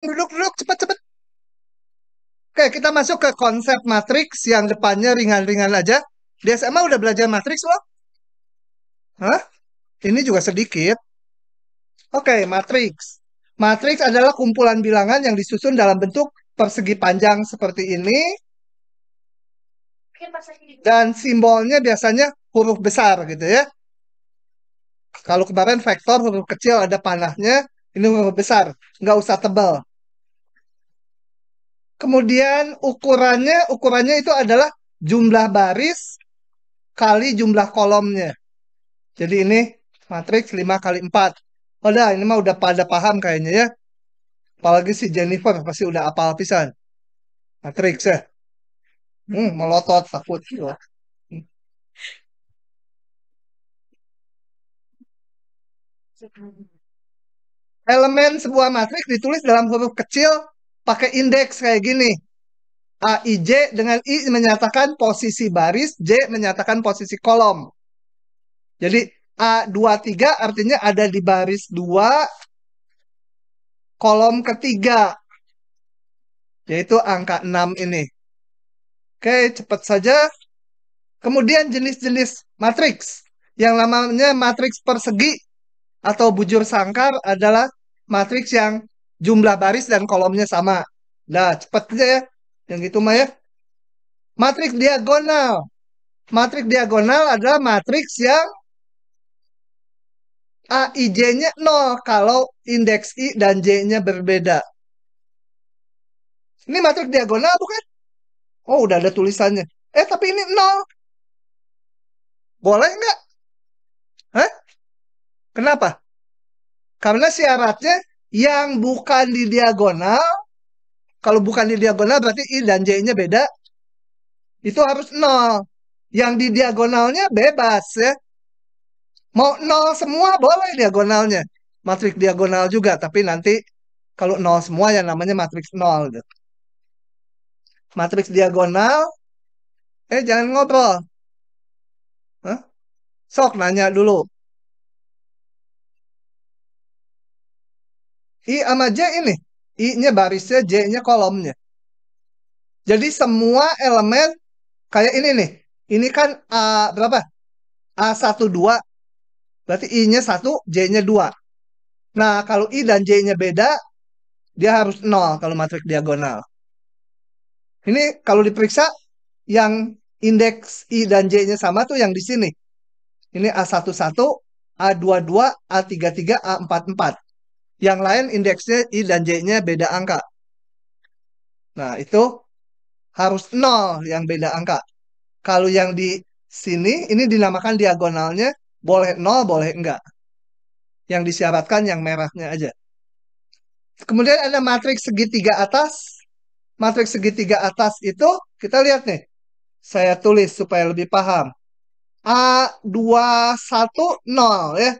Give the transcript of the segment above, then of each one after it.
Duduk, cepat-cepat. Oke, kita masuk ke konsep matriks yang depannya ringan-ringan aja. Di SMA udah belajar matriks loh? Hah? Ini juga sedikit. Oke, matriks. Matriks adalah kumpulan bilangan yang disusun dalam bentuk persegi panjang seperti ini. Dan simbolnya biasanya huruf besar gitu ya. Kalau kemarin vektor huruf kecil ada panahnya, ini huruf besar. Nggak usah tebal. Kemudian ukurannya itu adalah jumlah baris kali jumlah kolomnya. Jadi ini matriks 5 kali 4. Udah, ini mah udah pada paham kayaknya ya. Apalagi si Jennifer pasti udah apal pisan. Matriks ya. Melotot takut. Elemen sebuah matriks ditulis dalam huruf kecil pakai indeks kayak gini. A, I, J dengan I menyatakan posisi baris, J menyatakan posisi kolom. Jadi A, 2, 3 artinya ada di baris 2, kolom ketiga, yaitu angka 6 ini. Oke, cepat saja. Kemudian jenis-jenis matriks. Yang namanya matriks persegi atau bujur sangkar adalah matriks yang jumlah baris dan kolomnya sama. Nah, cepat aja ya. Yang gitu mah ya. Matriks diagonal. Matriks diagonal adalah matriks yang A, I, J-nya 0 kalau indeks I dan J-nya berbeda. Ini matriks diagonal bukan? Oh, udah ada tulisannya. Tapi ini 0. Boleh nggak? Hah? Kenapa? Karena syaratnya yang bukan di diagonal, kalau bukan di diagonal berarti I dan J-nya beda, itu harus 0. Yang di diagonalnya bebas ya. Mau 0 semua boleh diagonalnya. Matriks diagonal juga, tapi nanti kalau 0 semua yang namanya matriks 0 gitu. Matriks diagonal, jangan ngobrol. Hah? Sok nanya dulu. I sama J ini. I-nya barisnya, J-nya kolomnya. Jadi semua elemen kayak ini nih. Ini kan A berapa? A12. Berarti I-nya 1, J-nya 2. Nah, kalau I dan J-nya beda, dia harus 0 kalau matriks diagonal. Ini kalau diperiksa, yang indeks I dan J-nya sama tuh yang di sini. Ini A11, A22, A33, A44. Yang lain indeksnya I dan J-nya beda angka. Nah, itu harus 0 yang beda angka. Kalau yang di sini, ini dinamakan diagonalnya, boleh 0, boleh enggak. Yang disyaratkan yang merahnya aja. Kemudian ada matriks segitiga atas. Matriks segitiga atas itu, kita lihat nih. Saya tulis supaya lebih paham. A21, 0 ya.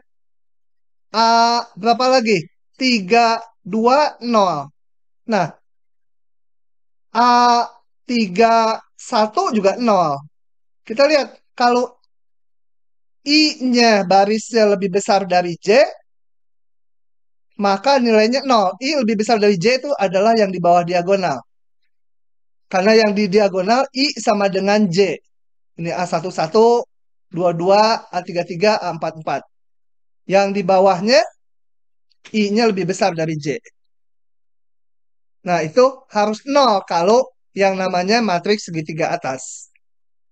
A berapa lagi? 3, 2, 0. Nah, A31 juga 0. Kita lihat, kalau I-nya barisnya lebih besar dari J, maka nilainya 0. I lebih besar dari J itu adalah yang di bawah diagonal. Karena yang di diagonal I sama dengan J. Ini A11, 22, A33, A44. Yang di bawahnya I-nya lebih besar dari J. Nah, itu harus 0 kalau yang namanya matriks segitiga atas.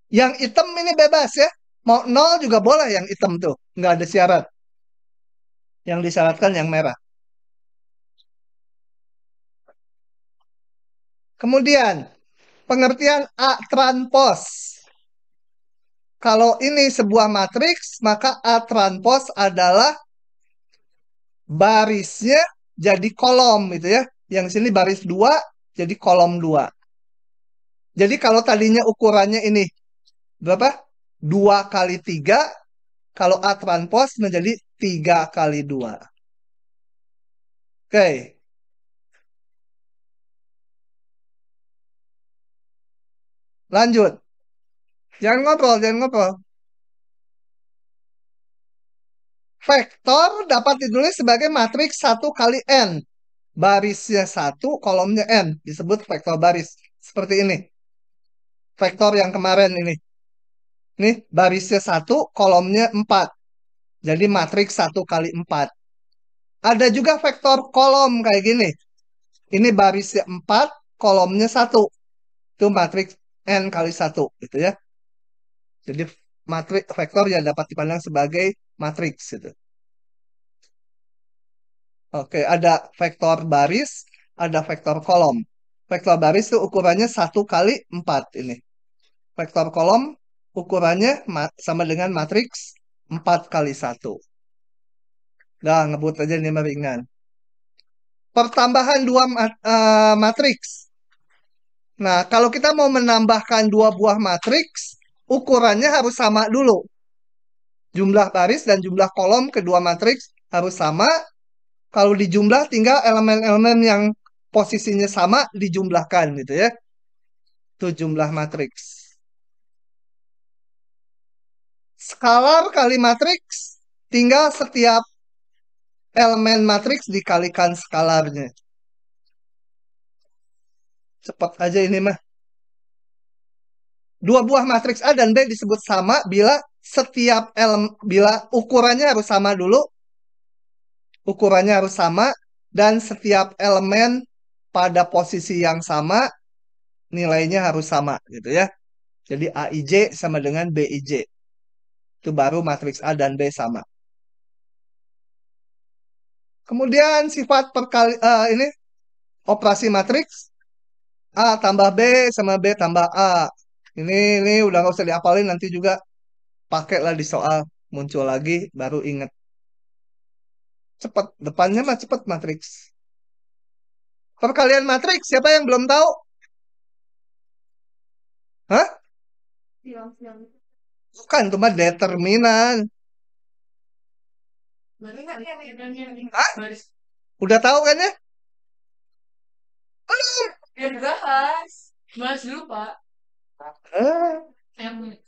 Yang hitam ini bebas ya. Mau 0 juga boleh yang hitam tuh. Nggak ada syarat. Yang disyaratkan yang merah. Kemudian, pengertian A transpos. Kalau ini sebuah matriks, maka A transpos adalah barisnya jadi kolom gitu ya. Yang sini baris 2 jadi kolom 2. Jadi kalau tadinya ukurannya ini berapa? 2 kali 3, kalau A transpos menjadi 3 kali 2. Oke, lanjut. Jangan ngobrol. Vektor dapat ditulis sebagai matriks 1 kali N. barisnya 1, kolomnya n. Disebut vektor baris. Seperti ini. Vektor yang kemarin ini. Nih, barisnya 1, kolomnya 4. Jadi matriks 1 kali 4. Ada juga vektor kolom kayak gini. Ini barisnya 4, kolomnya 1. Itu matriks n kali 1. Gitu ya. Jadi matriks vektor yang dapat dipandang sebagai matriks. Gitu. Oke, ada vektor baris, ada vektor kolom. Vektor baris itu ukurannya 1 kali 4 ini. Vektor kolom ukurannya sama dengan matriks 4 kali 1. Nah, ngebut aja ini ringan. Pertambahan dua matriks. Nah, kalau kita mau menambahkan dua buah matriks, ukurannya harus sama dulu. Jumlah baris dan jumlah kolom kedua matriks harus sama. Kalau dijumlah tinggal elemen-elemen yang posisinya sama dijumlahkan gitu ya. Itu jumlah matriks. Skalar kali matriks tinggal setiap elemen matriks dikalikan skalarnya. Cepat aja ini mah. Dua buah matriks A dan B disebut sama bila bila ukurannya harus sama dulu, ukurannya harus sama, dan setiap elemen pada posisi yang sama, nilainya harus sama gitu ya. Jadi AIJ sama dengan BIJ. Itu baru matriks A dan B sama. Kemudian sifat ini operasi matriks A tambah B sama B tambah A. Ini udah nggak usah dihafalin, nanti juga pakailah di soal, muncul lagi baru inget. Cepet, depannya mah cepet matriks. Perkalian matriks, siapa yang belum tahu? Hah? Bukan, itu mah determinan. Hah? Udah tahu kan ya? Belum. Ya dibahas. Bahas dulu, Pak. Eh, Yang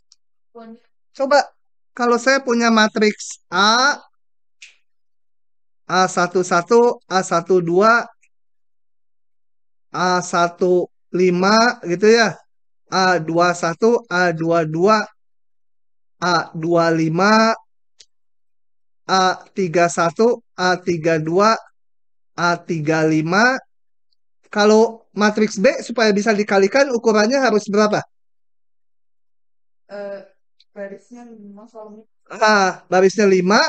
Coba, kalau saya punya matriks A, A11, A12, A15 gitu ya. A21, A22, A25, A31, A32, A35. Kalau matriks B supaya bisa dikalikan ukurannya harus berapa? barisnya 5 soalnya. Barisnya 5.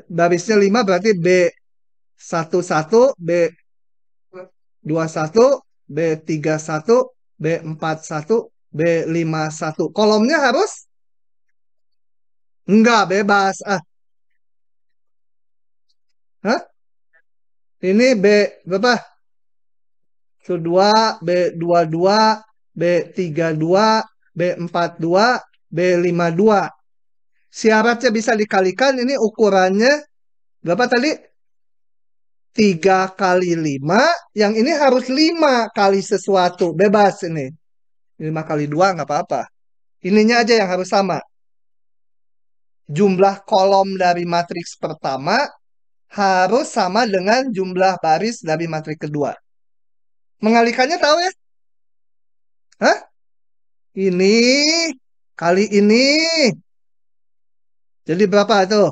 Barisnya 5 berarti B11, B21, B31, B41, B51. Kolomnya harus? Enggak, bebas. Hah? Ini B berapa? B2, B22, B32, B42, B52. Syaratnya bisa dikalikan, ini ukurannya berapa tadi? 3 kali 5, yang ini harus 5 kali sesuatu. Bebas ini. 5 kali 2 nggak apa-apa. Ininya aja yang harus sama. Jumlah kolom dari matriks pertama harus sama dengan jumlah baris dari matriks kedua. Mengalikannya tahu ya? Hah? Ini kali ini. Jadi berapa itu?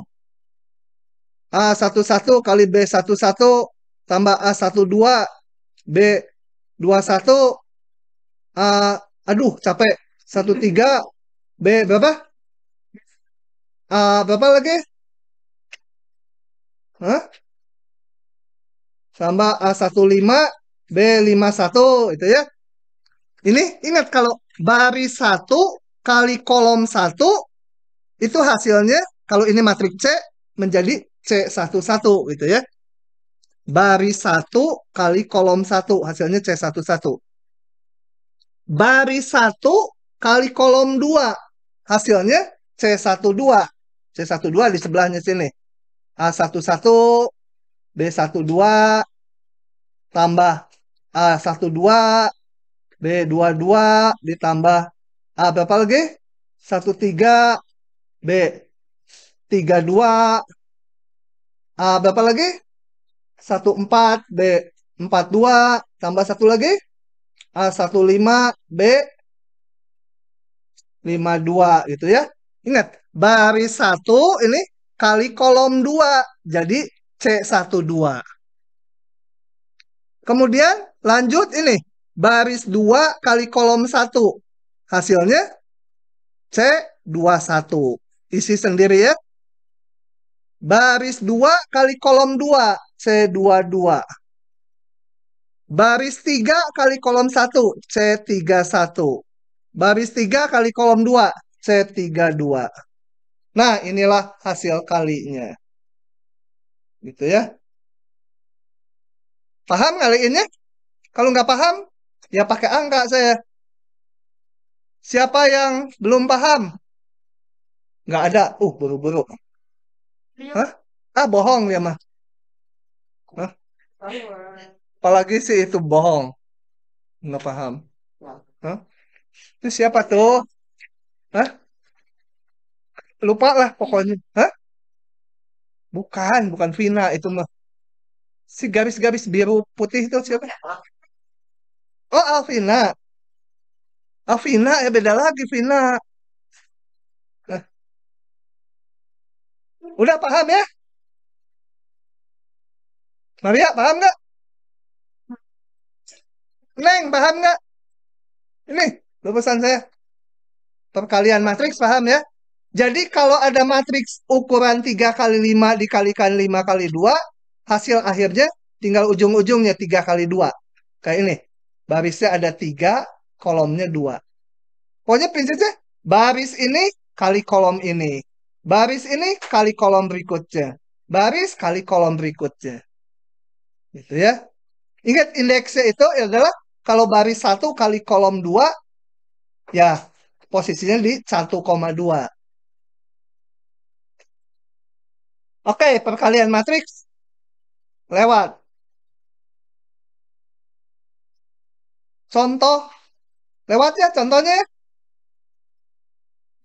A11 kali B11 tambah A12, B21, A, aduh capek. 13, B berapa? Berapa lagi? Hah? Tambah A15, B51 itu ya. Ini ingat kalau baris 1 kali kolom 1 itu hasilnya kalau ini matriks C menjadi C11 gitu ya. Baris 1 kali kolom 1 hasilnya C11. Baris 1 kali kolom 2 hasilnya C12. C12 di sebelahnya sini. A11, B12 tambah A12, B22 ditambah A berapa lagi? 13, B32, A berapa lagi? 14, 42 tambah satu lagi A15 B 52 gitu ya. Ingat, baris 1 ini kali kolom 2. Jadi C12. Kemudian lanjut ini. Baris 2 kali kolom 1. Hasilnya C21. Isi sendiri ya. Baris 2 kali kolom 2. C22. Baris 3 kali kolom 1. C31. Baris 3 kali kolom 2. C32. Nah, inilah hasil kalinya. Gitu ya. Paham ngaliinnya? Kalau nggak paham, ya pakai angka saya. Siapa yang belum paham? Nggak ada. Buru-buru. Hah? Ah, bohong ya mah. Hah? Apalagi sih itu bohong. Nggak paham. Hah? Itu siapa tuh? Hah? Lupa lah pokoknya. Hah? Bukan Vina itu mah. Si garis-garis biru putih itu siapa? Oh, Alvina. Alvina ya beda lagi Vina. Nah, udah paham ya? Maria paham nggak? Neng paham nggak? Ini lulusan saya. Perkalian matriks paham ya? Jadi kalau ada matriks ukuran 3 kali 5 dikalikan 5 kali 2, hasil akhirnya tinggal ujung-ujungnya 3 kali 2. Kayak ini. Barisnya ada 3, kolomnya 2. Pokoknya prinsipnya baris ini kali kolom ini. Baris ini kali kolom berikutnya. Baris kali kolom berikutnya. Gitu ya. Ingat indeksnya itu adalah kalau baris 1 kali kolom 2, ya posisinya di 1,2. Oke, perkalian matriks lewat. Contoh lewat ya contohnya.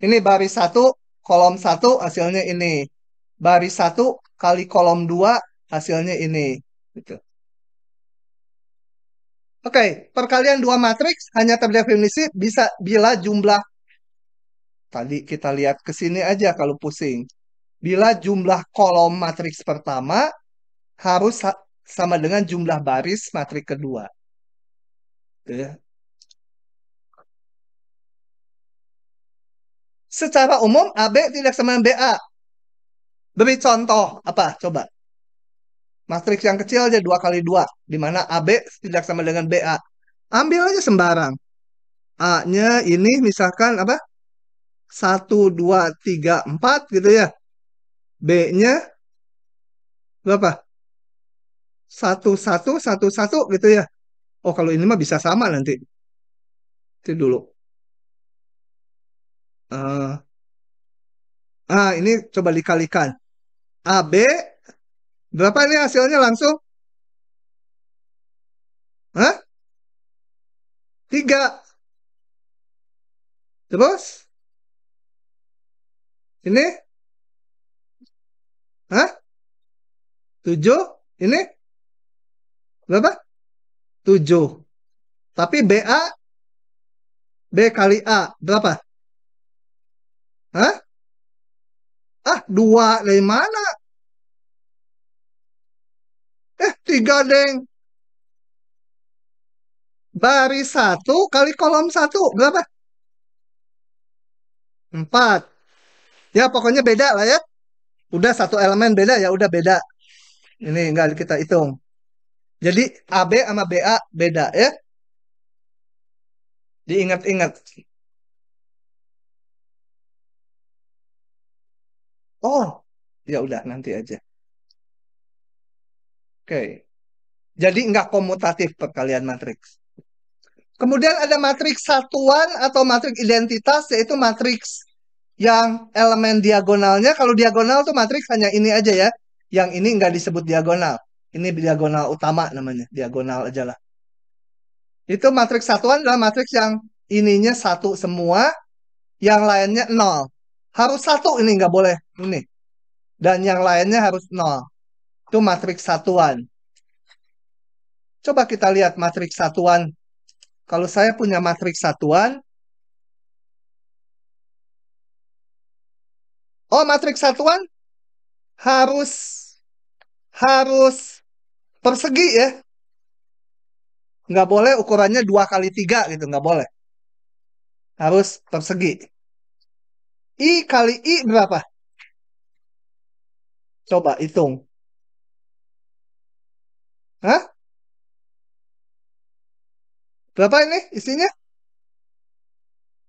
Ini baris 1, kolom 1 hasilnya ini. Baris 1 kali kolom 2 hasilnya ini. Gitu. Oke, perkalian dua matriks hanya terdefinisi bisa bila jumlah. Tadi kita lihat ke sini aja kalau pusing. Bila jumlah kolom matriks pertama harus sama dengan jumlah baris matriks kedua. Gitu ya. Secara umum AB tidak sama dengan BA. Beri contoh apa? Coba. Matriks yang kecil aja 2 kali 2. Di mana AB tidak sama dengan BA. Ambil aja sembarang. A-nya ini misalkan apa? 1, 2, 3, 4 gitu ya. B-nya berapa? 1, 1, 1, 1 gitu ya. Oh, kalau ini mah bisa sama nanti. Itu dulu. Eh, ini coba dikalikan. AB berapa ini hasilnya langsung? Hah? 3. Terus? Ini? Hah? 7? Ini? Berapa? 7. Tapi BA, B kali A. Berapa? Hah? 2. Dari mana? 3, deng. Baris 1 kali kolom 1. Berapa? 4. Ya, pokoknya beda lah ya. Udah satu elemen beda ya, udah beda. Ini enggak kita hitung. Jadi AB sama BA beda ya. Diingat-ingat. Oh, ya udah nanti aja. Oke. Jadi nggak komutatif perkalian matriks. Kemudian ada matriks satuan atau matriks identitas, yaitu matriks yang elemen diagonalnya. Kalau diagonal tuh matriks hanya ini aja ya. Yang ini nggak disebut diagonal. Ini diagonal utama namanya. Diagonal aja lah. Itu matriks satuan adalah matriks yang ininya satu semua, yang lainnya nol. Harus satu ini nggak boleh ini. Dan yang lainnya harus nol. Itu matriks satuan. Coba kita lihat matriks satuan. Kalau saya punya matriks satuan, oh matriks satuan harus harus persegi ya. Nggak boleh ukurannya 2 kali 3 gitu, nggak boleh. Harus persegi. I kali I berapa? Coba hitung. Hah? Berapa ini isinya?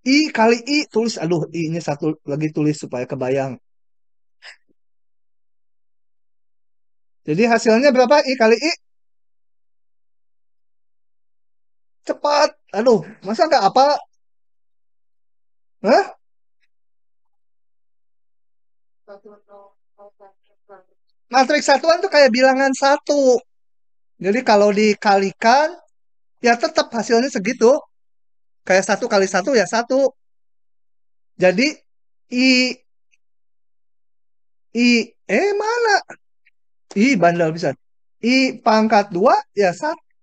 I kali I. Tulis, aduh, I-nya satu lagi tulis supaya kebayang. Jadi hasilnya berapa? I kali I. Cepat. Aduh, masa nggak apa? Hah? Matriks satuan tuh kayak bilangan satu. Jadi kalau dikalikan, ya tetap hasilnya segitu. Kayak 1 kali 1 ya satu. Jadi I, mana? Bandel bisa. I pangkat 2 ya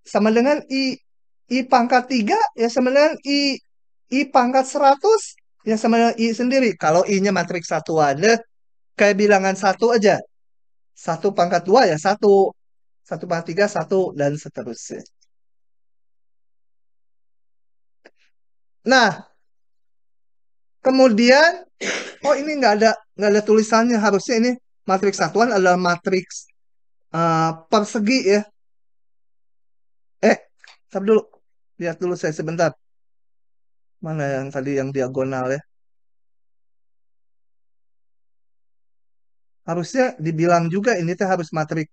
sama dengan I pangkat 3 ya sama dengan I pangkat 100 ya sama dengan I sendiri. Kalau I-nya matriks satuan deh, kayak bilangan satu aja. 1 pangkat 2 ya satu. 1 pangkat 3 satu dan seterusnya. Nah, kemudian, oh ini nggak ada tulisannya. Harusnya ini matriks satuan adalah matriks persegi ya. Tar dulu. Lihat dulu saya sebentar. Mana yang tadi yang diagonal ya? Harusnya dibilang juga ini teh harus matriks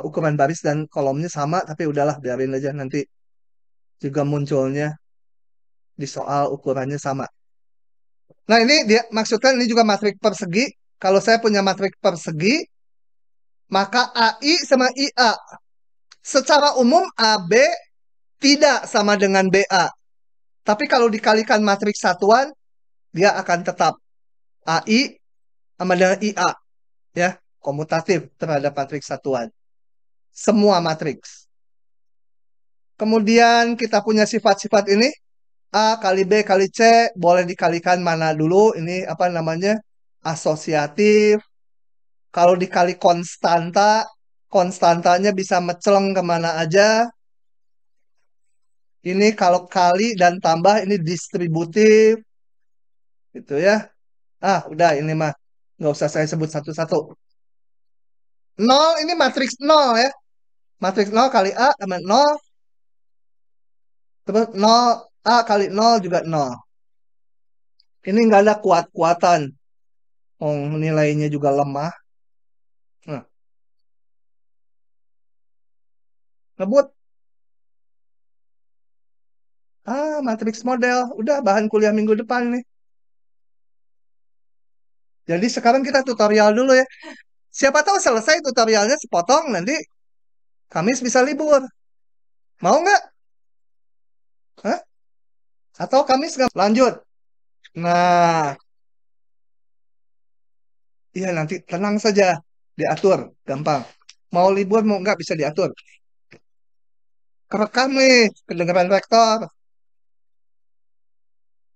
ukuran baris dan kolomnya sama, tapi udahlah biarin aja nanti juga munculnya di soal ukurannya sama. Nah ini dia maksudkan ini juga matriks persegi. Kalau saya punya matriks persegi, maka AI sama IA. Secara umum AB tidak sama dengan BA. Tapi kalau dikalikan matriks satuan, dia akan tetap AI sama dengan IA. Ya, komutatif terhadap matriks satuan. Semua matriks. Kemudian kita punya sifat-sifat ini. A kali B kali C boleh dikalikan mana dulu? Ini apa namanya? Asosiatif. Kalau dikali konstanta, konstantanya bisa meceleng kemana aja. Ini kalau kali dan tambah ini distributif. Gitu ya. Udah ini mah. Nggak usah saya sebut satu-satu. Nol ini matriks nol ya. Matriks nol kali A sama nol. Terus nol A kali nol juga nol. Ini nggak ada kuat-kuatan. Oh, nilainya juga lemah. Nah, ngebut. Matriks model. Udah bahan kuliah minggu depan nih. Jadi sekarang kita tutorial dulu ya. Siapa tahu selesai tutorialnya sepotong nanti Kamis bisa libur. Mau nggak? Hah? Atau Kamis nggak? Lanjut. Nah, iya nanti tenang saja. Diatur. Gampang. Mau libur mau nggak bisa diatur. Kerekam nih. Kedengeran rektor.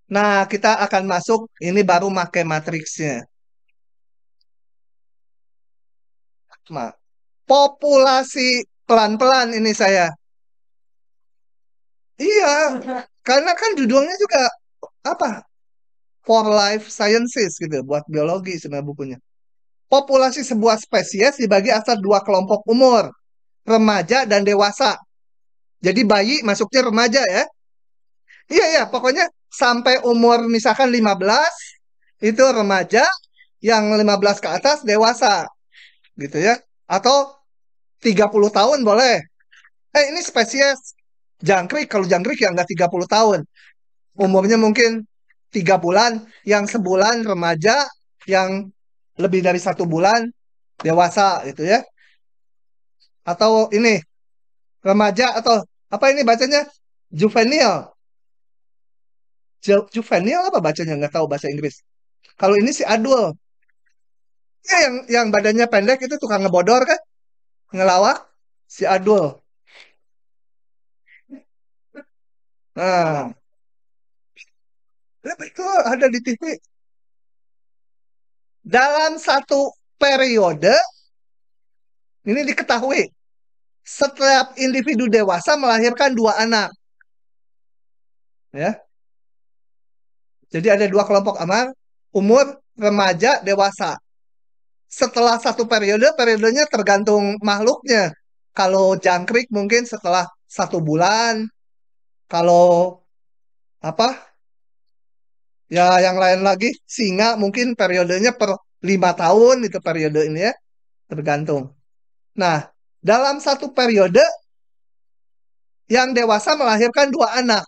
Nah, kita akan masuk. Ini baru pakai matriksnya. Nah, populasi pelan-pelan ini saya. Iya, karena kan judulnya juga apa? For Life Sciences gitu, buat biologi sebenarnya bukunya. Populasi sebuah spesies dibagi atas 2 kelompok umur, remaja dan dewasa. Jadi bayi masuknya remaja ya. Iya ya, pokoknya sampai umur misalkan 15 itu remaja, yang 15 ke atas dewasa gitu ya. Atau 30 tahun boleh. Ini spesies jangkrik, kalau jangkrik ya nggak 30 tahun. Umurnya mungkin 3 bulan, yang sebulan remaja, yang lebih dari 1 bulan dewasa gitu ya. Atau ini remaja atau apa ini bacanya juvenil. Juvenil apa bacanya nggak tahu bahasa Inggris. Kalau ini si adult. Ya yang badannya pendek itu tukang ngebodor kan, ngelawak si adult. Nah, itu ada di TV. Dalam satu periode, ini diketahui, setiap individu dewasa melahirkan dua anak. Ya, jadi ada dua kelompok amal, umur, remaja, dewasa. Setelah satu periode, periodenya tergantung makhluknya. Kalau jangkrik mungkin setelah 1 bulan. Kalau apa? Ya yang lain lagi, singa mungkin periodenya per 5 tahun itu periode ini ya, tergantung. Nah, dalam satu periode yang dewasa melahirkan dua anak.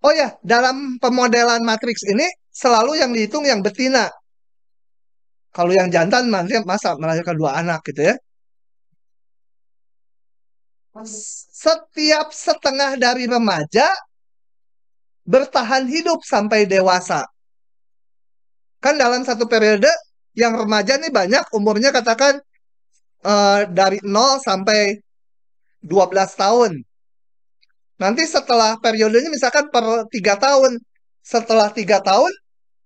Oh ya, dalam pemodelan matriks ini selalu yang dihitung yang betina. Kalau yang jantan masa melahirkan dua anak gitu ya. Setiap setengah dari remaja bertahan hidup sampai dewasa. Kan dalam satu periode yang remaja nih banyak umurnya katakan dari 0 sampai 12 tahun. Nanti setelah periodenya misalkan per 3 tahun. Setelah 3 tahun,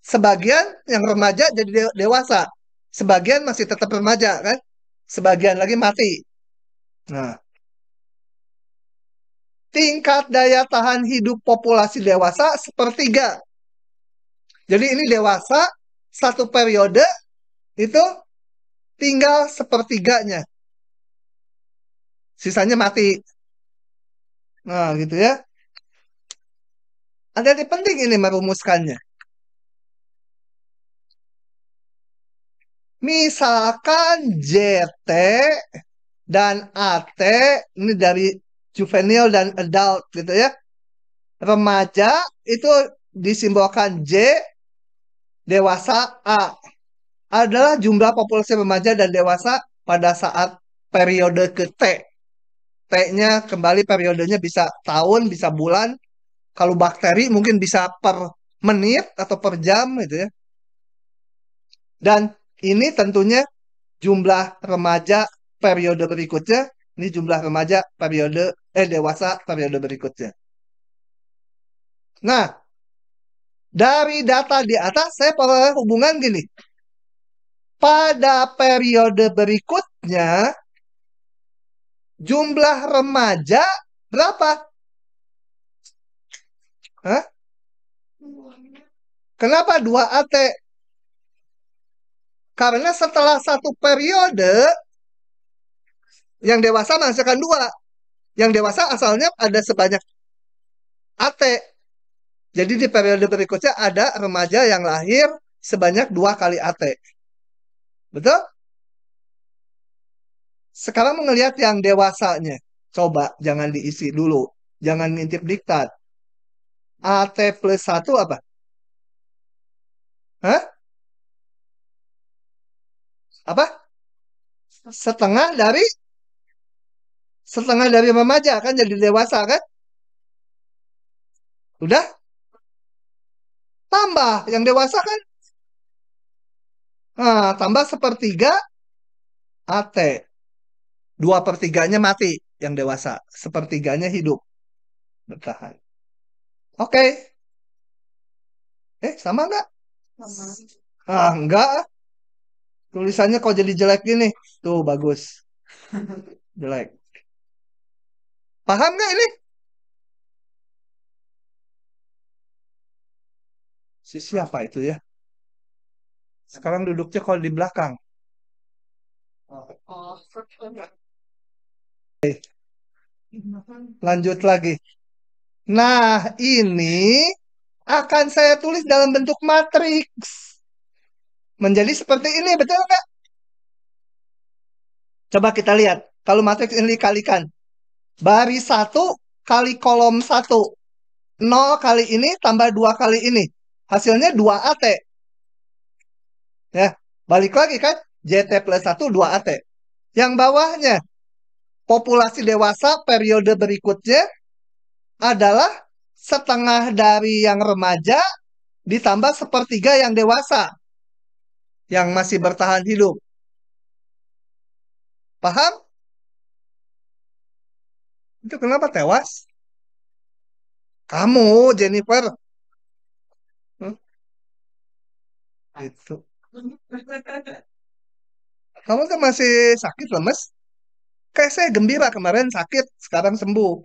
sebagian yang remaja jadi dewasa. Sebagian masih tetap remaja kan. Sebagian lagi mati. Nah, tingkat daya tahan hidup populasi dewasa sepertiga. Jadi ini dewasa, satu periode itu tinggal sepertiganya. Sisanya mati. Nah, gitu ya. Ada yang penting ini merumuskannya. Misalkan JT dan AT, ini dari juvenile dan adult gitu ya. Remaja itu disimbolkan J, dewasa A. Adalah jumlah populasi remaja dan dewasa pada saat periode ke T. T-nya kembali periodenya bisa tahun, bisa bulan. Kalau bakteri mungkin bisa per menit atau per jam gitu ya. Dan ini tentunya jumlah remaja periode berikutnya. Ini jumlah remaja periode dewasa periode berikutnya. Nah, dari data di atas saya peroleh hubungan gini. Pada periode berikutnya jumlah remaja berapa? Hah? Kenapa 2 AT? Karena setelah satu periode yang dewasa menghasilkan 2. Yang dewasa asalnya ada sebanyak AT. Jadi di periode berikutnya ada remaja yang lahir sebanyak 2 kali AT. Betul? Sekarang melihat yang dewasanya. Coba jangan diisi dulu. Jangan ngintip diktat. AT plus 1 apa? Hah? Apa? Setengah dari remaja kan jadi dewasa kan? Udah tambah yang dewasa kan? Nah, tambah sepertiga AT. 2/3-nya mati yang dewasa. Sepertiganya hidup. Bertahan. Oke. Sama nggak? Sama. Enggak. Tulisannya kok jadi jelek gini. Tuh, bagus. Jelek. Paham nggak ini? Siapa itu ya? Sekarang duduknya kalau di belakang. Oh, Lanjut lagi. Nah, ini akan saya tulis dalam bentuk matriks. Menjadi seperti ini, betul nggak? Coba kita lihat. Kalau matriks ini dikalikan. Baris 1 kali kolom 1. 0 kali ini tambah 2 kali ini. Hasilnya 2 AT. Ya, balik lagi kan? JT plus 1, 2 AT. Yang bawahnya, populasi dewasa periode berikutnya adalah setengah dari yang remaja ditambah sepertiga yang dewasa. Yang masih bertahan hidup. Paham? Itu kenapa tewas? Kamu, Jennifer. Hmm, itu. Kamu kan masih sakit lemes? Kayak saya gembira kemarin sakit, sekarang sembuh.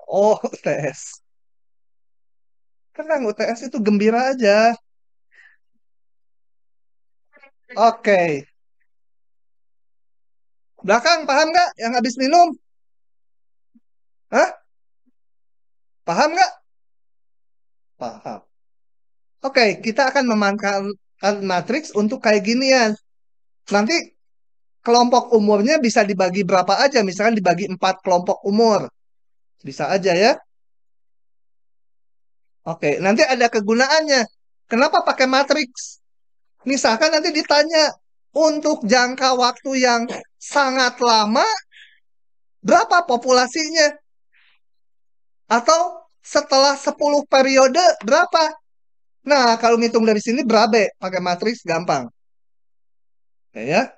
Oh, UTS. Tenang, UTS itu gembira aja. Oke. Belakang, paham nggak yang habis minum? Hah? Paham nggak? Paham. Oke, kita akan memanfaatkan matriks untuk kayak ginian. Nanti kelompok umurnya bisa dibagi berapa aja, misalkan dibagi 4 kelompok umur. Bisa aja ya. Oke, nanti ada kegunaannya. Kenapa pakai matriks? Misalkan nanti ditanya, untuk jangka waktu yang sangat lama, berapa populasinya? Atau setelah 10 periode, berapa? Nah, kalau ngitung dari sini berabe, pakai matriks gampang. Oke, ya.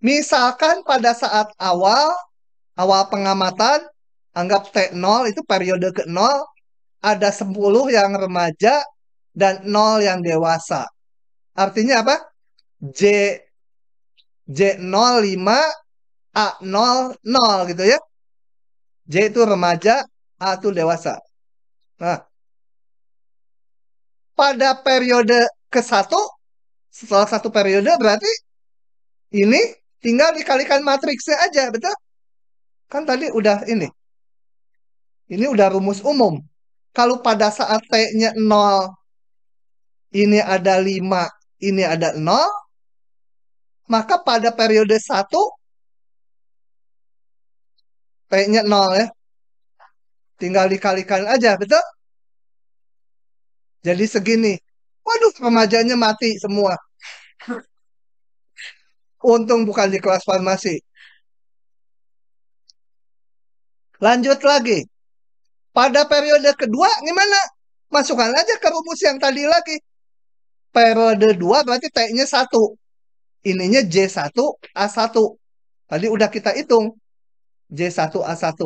Misalkan pada saat awal pengamatan, anggap T0 itu periode ke-0, ada 10 yang remaja dan 0 yang dewasa. Artinya apa? J J05 A00 gitu ya. J itu remaja, A itu dewasa. Nah, pada periode ke-1, setelah 1 periode berarti ini tinggal dikalikan matriksnya aja, betul? Kan tadi udah ini. Ini udah rumus umum. Kalau pada saat T-nya 0, ini ada 5, ini ada 0, maka pada periode 1, T-nya 0 ya. Tinggal dikalikan aja, betul? Jadi segini. Waduh, remajanya mati semua. Untung bukan di kelas farmasi. Lanjut lagi. Pada periode kedua, gimana? Masukkan aja ke rumus yang tadi lagi. Periode 2 berarti T-nya 1. Ininya J1A1. Tadi udah kita hitung. J1A1.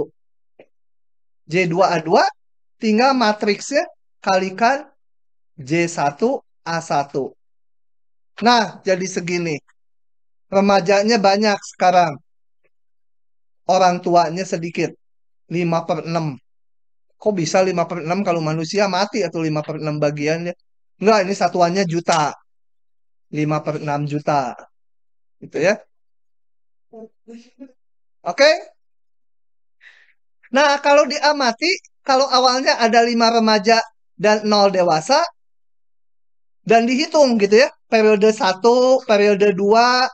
J2A2. Tinggal matriksnya kalikan J1A1. Nah, jadi segini. Remajanya banyak sekarang. Orang tuanya sedikit. 5/6. Kok bisa 5/6 kalau manusia mati atau 5/6 bagiannya? Enggak, ini satuannya juta. 5/6 juta. Gitu ya. Oke? Nah, kalau diamati, kalau awalnya ada 5 remaja dan 0 dewasa, dan dihitung gitu ya, periode 1, periode 2,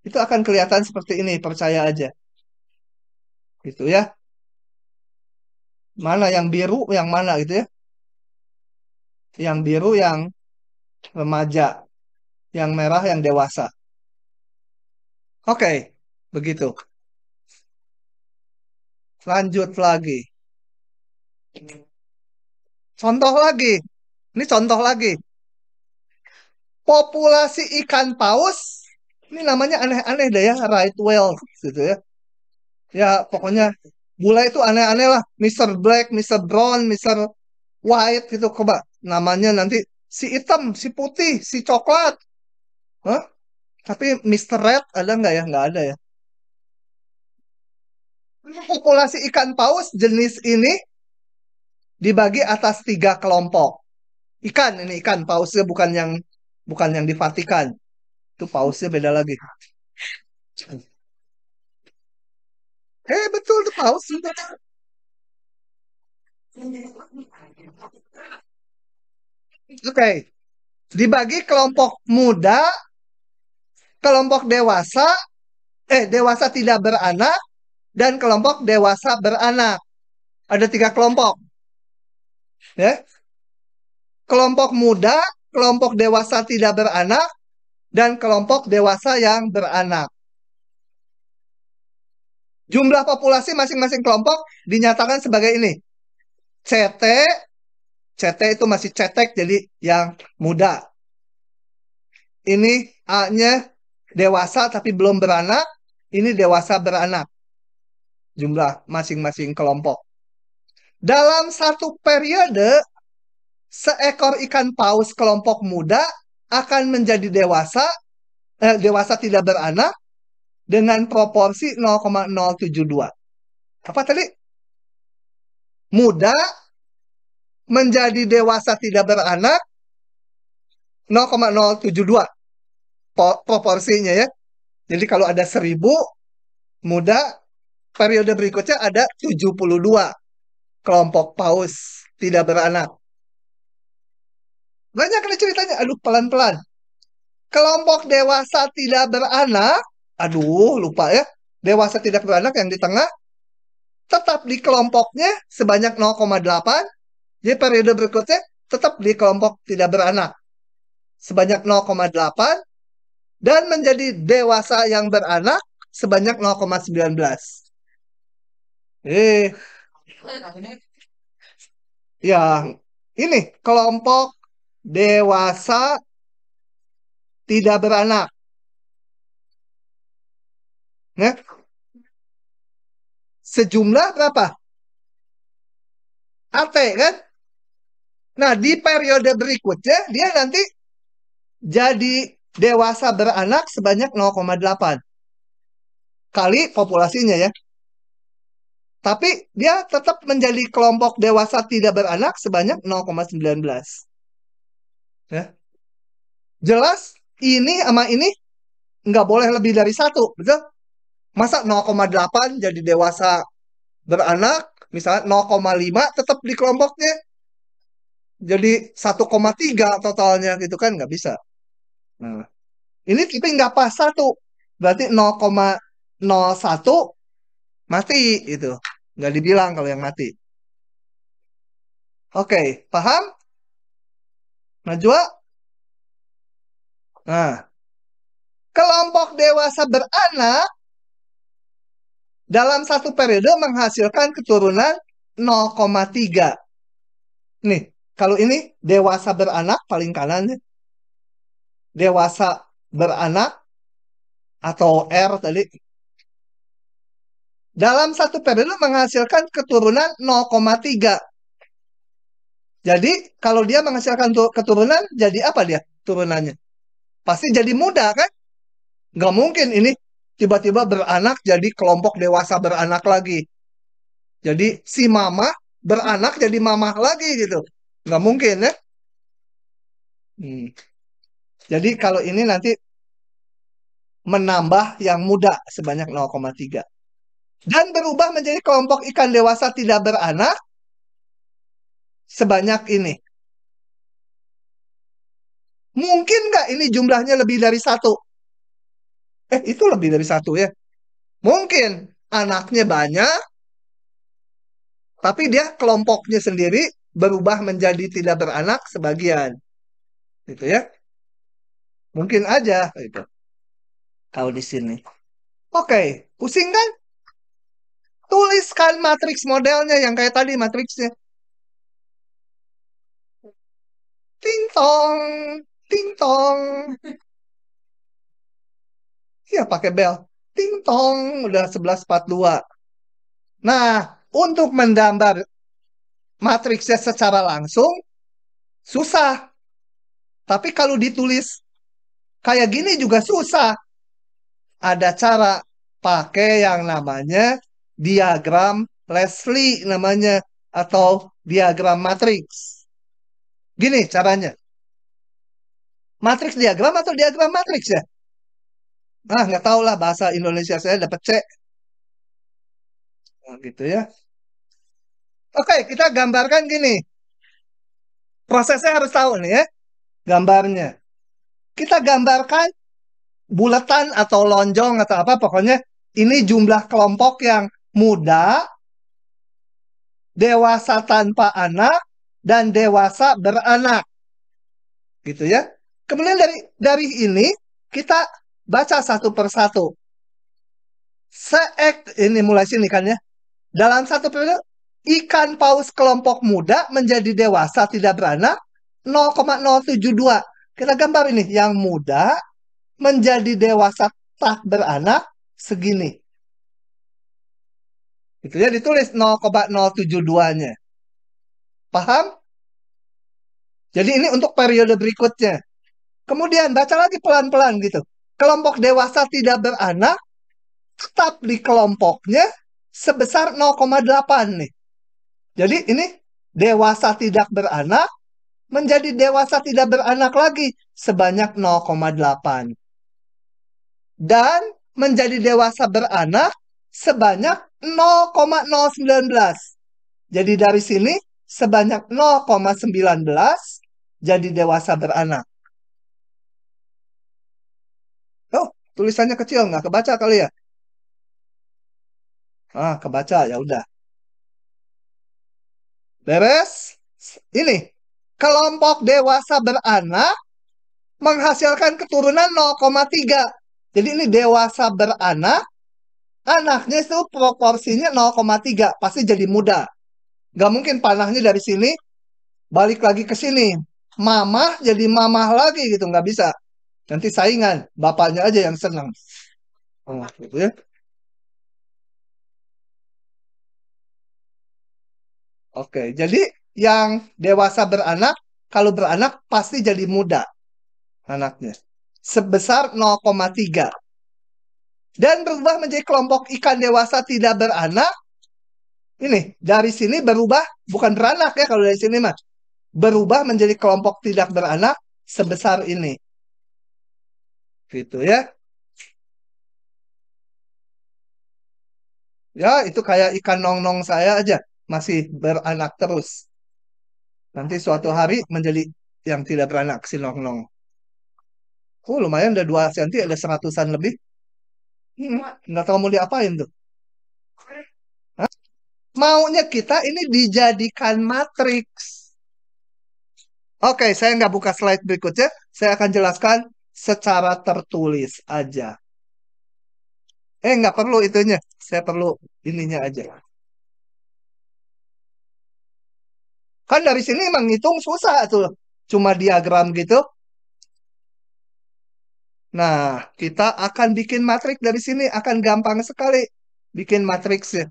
itu akan kelihatan seperti ini, percaya aja. Gitu ya. Mana yang biru, yang mana gitu ya. Yang biru yang remaja, yang merah yang dewasa. Oke, begitu. Lanjut lagi. Contoh lagi. Ini contoh lagi. Populasi ikan paus. Ini namanya aneh-aneh deh ya. Right whale gitu ya. Ya pokoknya bule itu aneh-aneh lah. Mister Black, Mister Brown, Mister White gitu. Coba namanya nanti si hitam, si putih, si coklat. Hah? Tapi Mister Red ada nggak ya? Nggak ada ya. Populasi ikan paus jenis ini dibagi atas 3 kelompok. Ikan ini ikan pausnya bukan yang di Vatikan. Itu pausnya beda lagi. Betul tuh paus. Oke. Dibagi kelompok muda, kelompok dewasa, dewasa tidak beranak, dan kelompok dewasa beranak. Ada 3 kelompok. Ya. Kelompok muda, kelompok dewasa tidak beranak, dan kelompok dewasa yang beranak. Jumlah populasi masing-masing kelompok dinyatakan sebagai ini. CT, CT itu masih cetek jadi yang muda. Ini A-nya dewasa tapi belum beranak, ini dewasa beranak. jumlah masing-masing kelompok. Dalam satu periode, seekor ikan paus kelompok muda akan menjadi dewasa tidak beranak dengan proporsi 0,072. Apa tadi? Muda menjadi dewasa tidak beranak 0,072 proporsinya ya. Jadi kalau ada 1000 muda, periode berikutnya ada 72 kelompok paus tidak beranak. Banyak nih ceritanya. Aduh, pelan-pelan. Kelompok dewasa tidak beranak, aduh, lupa ya. Dewasa tidak beranak yang di tengah, tetap di kelompoknya sebanyak 0,8. Jadi periode berikutnya tetap di kelompok tidak beranak sebanyak 0,8 dan menjadi dewasa yang beranak sebanyak 0,19. Eh, yang ini kelompok dewasa tidak beranak. Ya, sejumlah berapa? AT kan? Nah, di periode berikutnya dia nanti jadi dewasa beranak sebanyak 0,8 kali populasinya ya. Tapi dia tetap menjadi kelompok dewasa tidak beranak sebanyak 0,19. Ya. Jelas ini sama ini nggak boleh lebih dari satu, betul? Masa 0,8 jadi dewasa beranak, misalnya 0,5 tetap di kelompoknya, jadi 1,3 totalnya gitu kan nggak bisa. Nah, ini tapi nggak pas satu, berarti 0,01 mati itu, nggak dibilang kalau yang mati. Oke, paham? Najwa? Nah, kelompok dewasa beranak dalam satu periode menghasilkan keturunan 0,3. Nih, kalau ini dewasa beranak paling kanannya. Dewasa beranak atau R tadi. Dalam satu periode menghasilkan keturunan 0,3. Jadi, kalau dia menghasilkan keturunan, jadi apa dia turunannya? Pasti jadi muda kan? Nggak mungkin ini tiba-tiba beranak jadi kelompok dewasa beranak lagi. Jadi si mama beranak jadi mamah lagi gitu. Nggak mungkin ya. Hmm. Jadi kalau ini nanti menambah yang muda sebanyak 0,3. Dan berubah menjadi kelompok ikan dewasa tidak beranak sebanyak ini. Mungkin nggak ini jumlahnya lebih dari satu? Itu lebih dari satu ya. Mungkin anaknya banyak, tapi dia kelompoknya sendiri berubah menjadi tidak beranak sebagian. Gitu ya. Mungkin aja itu. Kalau di sini. Oke, pusing kan? Tuliskan matriks modelnya yang kayak tadi matriksnya. Ting tong, ting tong. Iya pakai bel. Ting tong, udah 11.42. Nah, untuk menggambar matriksnya secara langsung susah. Tapi kalau ditulis kayak gini juga susah. Ada cara pakai yang namanya diagram Leslie namanya atau diagram matriks. Gini caranya. Matriks diagram atau diagram matriks ya? Ah, nggak tahu lah bahasa Indonesia saya dapat C. Nah, gitu ya. Oke, kita gambarkan gini. Prosesnya harus tahu nih ya, gambarnya. Kita gambarkan bulatan atau lonjong atau apa, pokoknya ini jumlah kelompok yang muda, dewasa tanpa anak, dan dewasa beranak. Gitu ya. Kemudian dari ini kita baca satu persatu. Ini mulai sini kan ya. Dalam satu periode, ikan paus kelompok muda menjadi dewasa tidak beranak 0,072. Kita gambar ini, yang muda menjadi dewasa tak beranak segini. Itu ya ditulis 0,072-nya. Paham? Jadi ini untuk periode berikutnya. Kemudian baca lagi pelan-pelan gitu. Kelompok dewasa tidak beranak tetap di kelompoknya sebesar 0,8 nih. Jadi ini dewasa tidak beranak menjadi dewasa tidak beranak lagi sebanyak 0,8. Dan menjadi dewasa beranak sebanyak 0,019. Jadi dari sini sebanyak 0,19 jadi dewasa beranak. Oh, tulisannya kecil nggak kebaca kali ya? Ah, kebaca ya udah. Beres? Ini kelompok dewasa beranak menghasilkan keturunan 0,3. Jadi ini dewasa beranak, anaknya itu proporsinya 0,3. Pasti jadi muda. Gak mungkin panahnya dari sini balik lagi ke sini. Mamah jadi mamah lagi gitu. Nggak bisa. Nanti saingan. Bapaknya aja yang senang. Oh, gitu ya. Oke, jadi yang dewasa beranak, kalau beranak pasti jadi muda anaknya. Sebesar 0,3. Dan berubah menjadi kelompok ikan dewasa tidak beranak. Ini, dari sini berubah, bukan beranak ya kalau dari sini mah. Berubah menjadi kelompok tidak beranak sebesar ini. Gitu ya. Ya, itu kayak ikan nong-nong saya aja. Masih beranak terus. Nanti suatu hari menjadi yang tidak beranak, si nong-nong. Lumayan udah 2 cm, ada 100-an lebih. Nggak tahu mau diapain tuh. Hah? Maunya kita ini dijadikan matriks. Oke, saya nggak buka slide berikutnya. Saya akan jelaskan secara tertulis aja. Nggak perlu itunya. Saya perlu ininya aja. Kan dari sini menghitung susah tuh. Cuma diagram gitu. Nah, kita akan bikin matriks dari sini. Akan gampang sekali bikin matriksnya.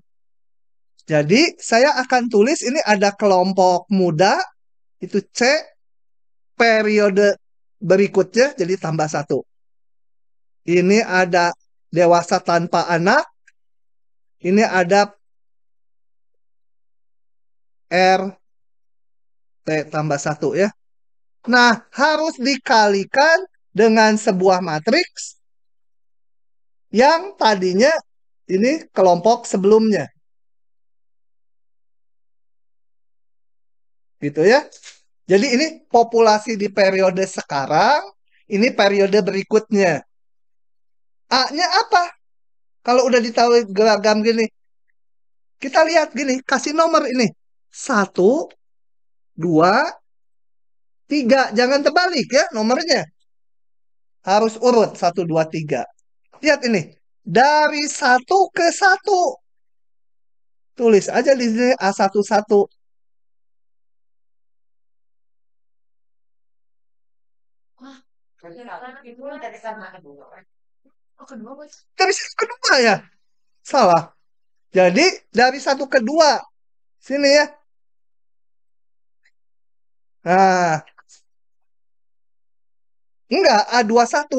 Jadi, saya akan tulis ini ada kelompok muda. Itu C. Periode berikutnya jadi tambah 1. Ini ada dewasa tanpa anak. Ini ada R T tambah 1 ya. Nah, harus dikalikan dengan sebuah matriks yang tadinya ini kelompok sebelumnya. Gitu ya. Jadi ini populasi di periode sekarang, ini periode berikutnya. A-nya apa? Kalau udah ditahu geragam gini, kita lihat gini, kasih nomor ini. 1, 2, 3. Jangan terbalik ya nomornya. Harus urut 1, 2, 3. Lihat ini. Dari 1 ke 1. Tulis aja di sini A11. Dari 1 ke 2 ya? Salah. Jadi dari 1 ke 2. Sini ya. Nah, enggak, A21.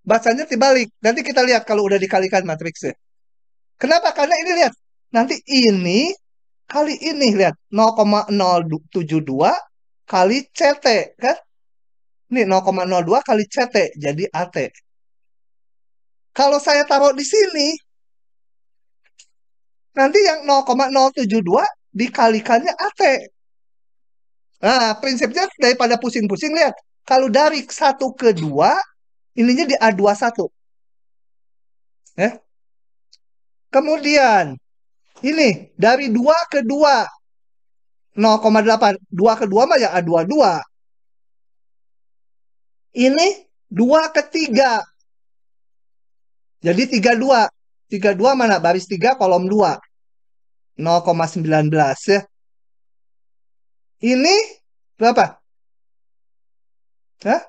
Bacanya dibalik. Nanti kita lihat kalau udah dikalikan matriksnya. Kenapa? Karena ini lihat. Nanti ini kali ini lihat 0,072 kali CT kan? Ini 0,02 kali CT jadi AT. Kalau saya taruh di sini, nanti yang 0,072 dikalikannya AT. Nah, prinsipnya daripada pusing-pusing lihat. Kalau dari 1 ke 2, ininya di A21. Ya. Kemudian, ini dari 2 ke 2. 0,8. 2 ke 2 mah ya A22. Ini 2 ke 3. Jadi 32. 32 mana? Baris 3 kolom 2. 0,19 ya. Ini berapa? Hah?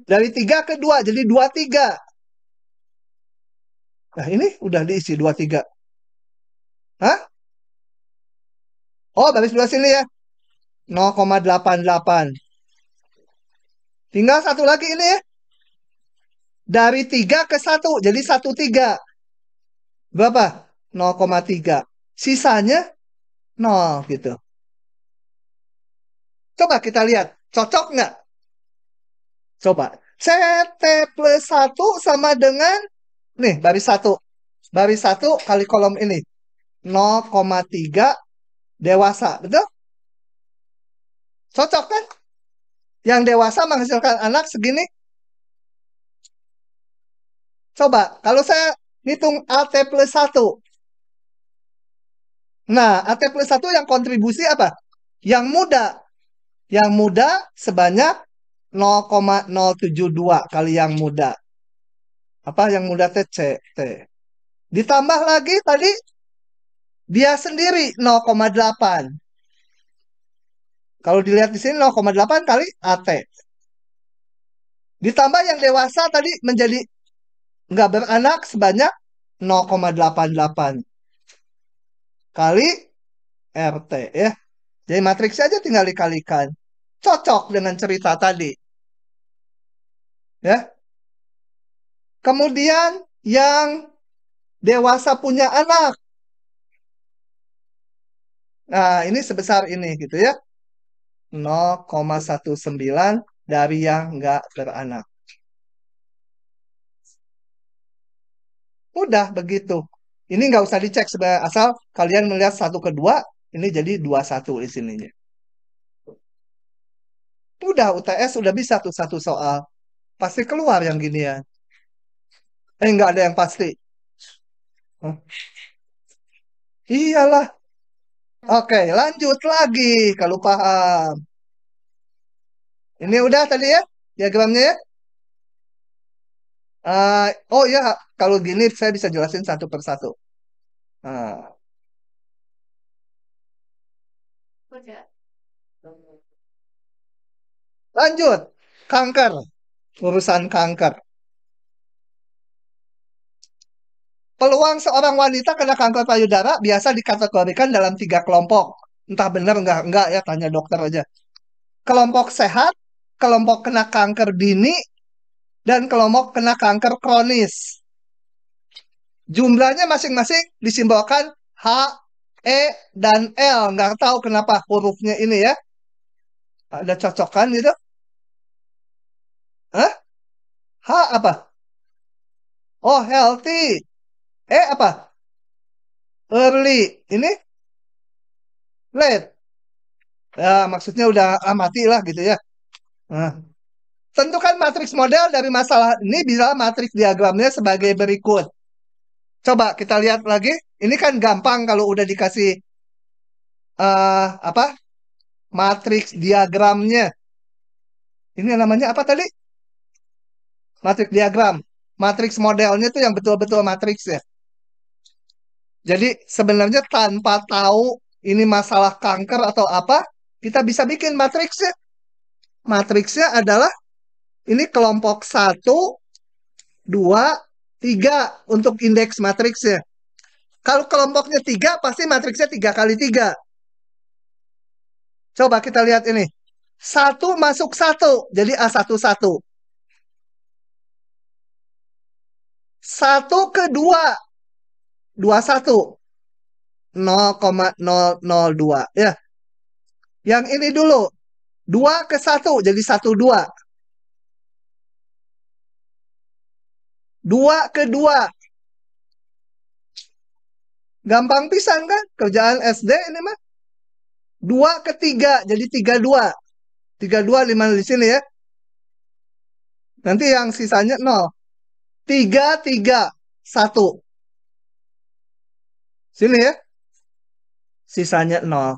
Dari 3 ke 2. Jadi 23. Nah ini udah diisi 23. Hah? Oh, baris dua sini ya. 0,88. Tinggal satu lagi ini ya. Dari 3 ke 1. Jadi 1,3. Berapa? 0,3. Sisanya 0 gitu. Coba kita lihat. Cocok nggak? Coba. CT plus 1 sama dengan, nih, baris 1. Baris 1 kali kolom ini. 0,3 dewasa. Betul? Cocok kan? Yang dewasa menghasilkan anak segini. Coba, kalau saya hitung AT plus 1. Nah, AT plus 1 yang kontribusi apa? Yang muda. Yang muda sebanyak 0,072 kali yang muda. Apa yang muda T, C, T. Ditambah lagi tadi dia sendiri 0,8. Kalau dilihat di sini 0,8 kali AT. Ditambah yang dewasa tadi menjadi nggak beranak sebanyak 0,88 kali RT ya. Jadi matriksnya aja tinggal dikalikan. Cocok dengan cerita tadi ya. Kemudian yang dewasa punya anak. Nah, ini sebesar ini gitu ya. 0,19 dari yang nggak beranak. Udah begitu. Ini nggak usah dicek sebenarnya. Asal kalian melihat satu ke dua, ini jadi 21 di sininya. Udah UTS udah bisa tuh satu soal. Pasti keluar yang gini ya. Nggak ada yang pasti. Hah? Iyalah. Oke, lanjut lagi kalau paham. Ini udah tadi ya diagramnya ya. Oh ya, kalau gini saya bisa jelasin satu persatu. Nah, Udah. lanjut. Kanker. Urusan kanker. Peluang seorang wanita kena kanker payudara biasa dikategorikan dalam 3 kelompok. Entah benar enggak ya, tanya dokter aja. Kelompok sehat, kelompok kena kanker dini, dan kelompok kena kanker kronis. Jumlahnya masing-masing disimbolkan H, E, dan L. Nggak tahu kenapa hurufnya ini ya. Ada cocokan gitu. Hah? H apa? Oh, healthy. E apa? Early. Ini late. Ya, maksudnya udah mati lah gitu ya. Nah, tentukan matriks model dari masalah ini bisa matriks diagramnya sebagai berikut. Coba kita lihat lagi. Ini kan gampang kalau udah dikasih apa? Matriks diagramnya. Ini namanya apa tadi? Matriks diagram. Matriks modelnya itu yang betul-betul matriks ya. Jadi sebenarnya tanpa tahu ini masalah kanker atau apa, kita bisa bikin matriksnya. Matriksnya adalah ini kelompok 1, 2, 3 untuk indeks matriksnya. Kalau kelompoknya 3, pasti matriksnya 3 kali 3. Coba kita lihat ini. 1 masuk 1, jadi A11. 1 ke 2, 21. 0,002. Ya, yang ini dulu. 2 ke 1, jadi 12. 2 ke 2. Gampang pisan kan? Kerjaan SD ini mah. 2 ke 3, jadi 32. 32, 5 di sini ya. Nanti yang sisanya 0. 3, 3, 1. Sini ya. Sisanya 0.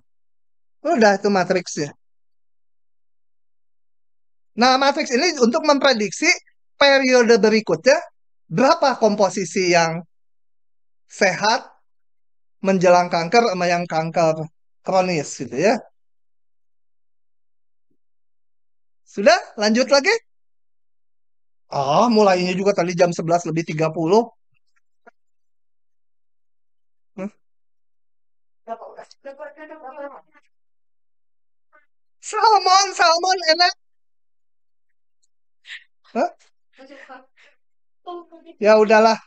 Udah itu matriksnya. Nah, matriks ini untuk memprediksi periode berikutnya berapa komposisi yang sehat menjelang kanker sama yang kanker kronis gitu ya. Sudah, lanjut lagi. Mulainya juga tadi jam 11 lebih 30. Salmon, salmon enak. Hah? Ya udahlah.